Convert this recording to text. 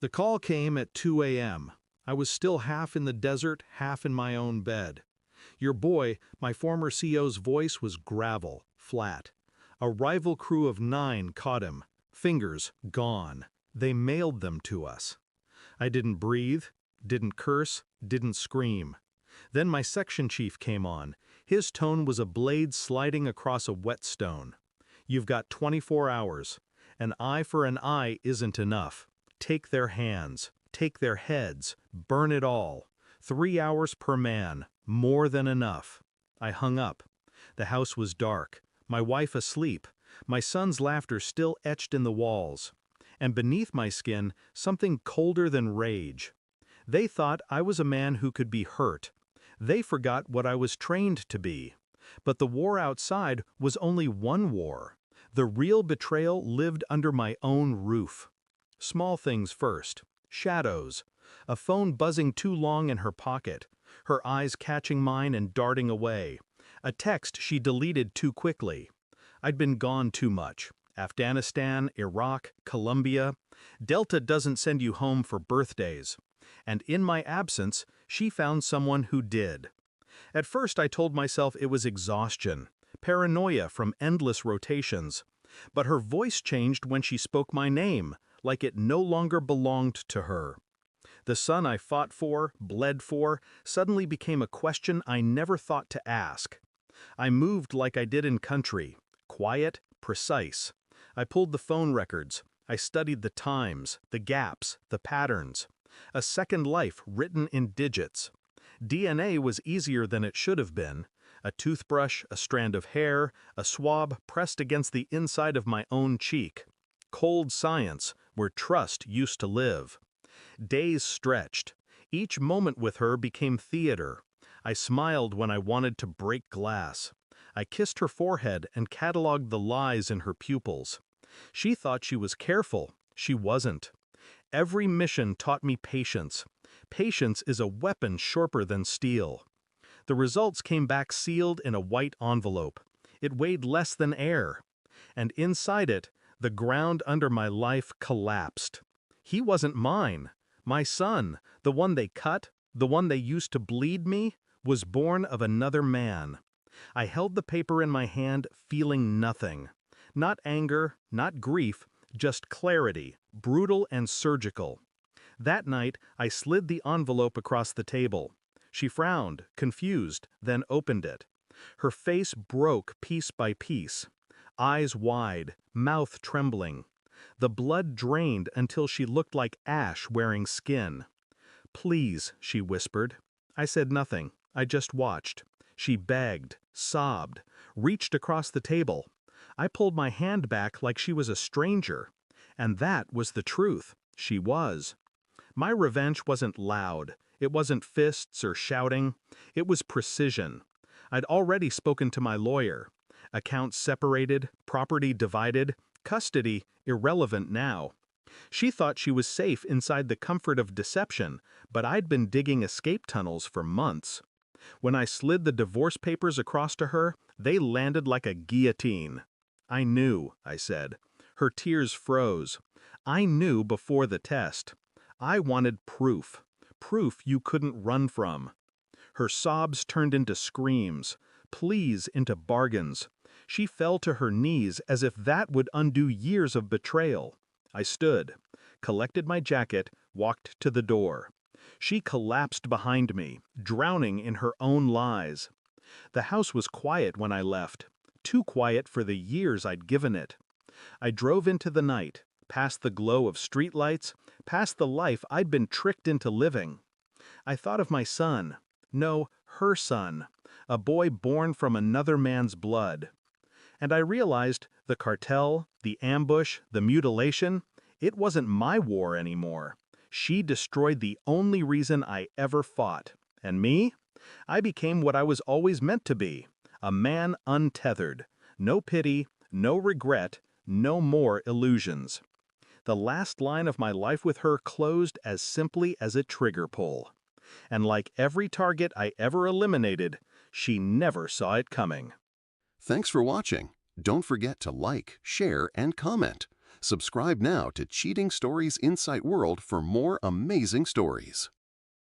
The call came at 2 a.m. I was still half in the desert, half in my own bed. Your boy, my former CO's voice was gravel, flat. A rival crew of 9 caught him. Fingers gone. They mailed them to us. I didn't breathe, didn't curse, didn't scream. Then my section chief came on. His tone was a blade sliding across a whetstone. You've got 24 hours. An eye for an eye isn't enough. Take their hands, take their heads, burn it all. 3 hours per man, more than enough. I hung up. The house was dark, my wife asleep, my son's laughter still etched in the walls. And beneath my skin, something colder than rage. They thought I was a man who could be hurt. They forgot what I was trained to be. But the war outside was only one war. The real betrayal lived under my own roof. Small things first. Shadows. A phone buzzing too long in her pocket. Her eyes catching mine and darting away. A text she deleted too quickly. I'd been gone too much. Afghanistan, Iraq, Colombia. Delta doesn't send you home for birthdays. And in my absence, she found someone who did. At first I told myself it was exhaustion, paranoia from endless rotations. But her voice changed when she spoke my name, like it no longer belonged to her. The son I fought for, bled for, suddenly became a question I never thought to ask. I moved like I did in country, quiet, precise. I pulled the phone records. I studied the times, the gaps, the patterns. A second life written in digits. DNA was easier than it should have been. A toothbrush, a strand of hair, a swab pressed against the inside of my own cheek. Cold science, where trust used to live. Days stretched. Each moment with her became theater. I smiled when I wanted to break glass. I kissed her forehead and cataloged the lies in her pupils. She thought she was careful. She wasn't. Every mission taught me patience. Patience is a weapon sharper than steel. The results came back sealed in a white envelope. It weighed less than air. And inside it, the ground under my life collapsed. He wasn't mine. My son, the one they cut, the one they used to bleed me, was born of another man. I held the paper in my hand, feeling nothing. Not anger, not grief, just clarity, brutal and surgical. That night, I slid the envelope across the table. She frowned, confused, then opened it. Her face broke piece by piece. Eyes wide, mouth trembling. The blood drained until she looked like ash wearing skin. "Please," she whispered. I said nothing. I just watched. She begged, sobbed, reached across the table. I pulled my hand back like she was a stranger. And that was the truth. She was. My revenge wasn't loud. It wasn't fists or shouting. It was precision. I'd already spoken to my lawyer. Accounts separated, property divided, custody irrelevant now. She thought she was safe inside the comfort of deception, but I'd been digging escape tunnels for months. When I slid the divorce papers across to her, they landed like a guillotine. "I knew," I said. Her tears froze. "I knew before the test. I wanted proof. Proof you couldn't run from." Her sobs turned into screams, pleas into bargains. She fell to her knees as if that would undo years of betrayal. I stood, collected my jacket, walked to the door. She collapsed behind me, drowning in her own lies. The house was quiet when I left, too quiet for the years I'd given it. I drove into the night, past the glow of streetlights, past the life I'd been tricked into living. I thought of my son. No, her son. A boy born from another man's blood. And I realized the cartel, the ambush, the mutilation, it wasn't my war anymore. She destroyed the only reason I ever fought. And me? I became what I was always meant to be. A man untethered. No pity, no regret, no more illusions. The last line of my life with her closed as simply as a trigger pull. And like every target I ever eliminated, she never saw it coming. Thanks for watching. Don't forget to like, share, and comment. Subscribe now to Cheating Stories Insight World for more amazing stories.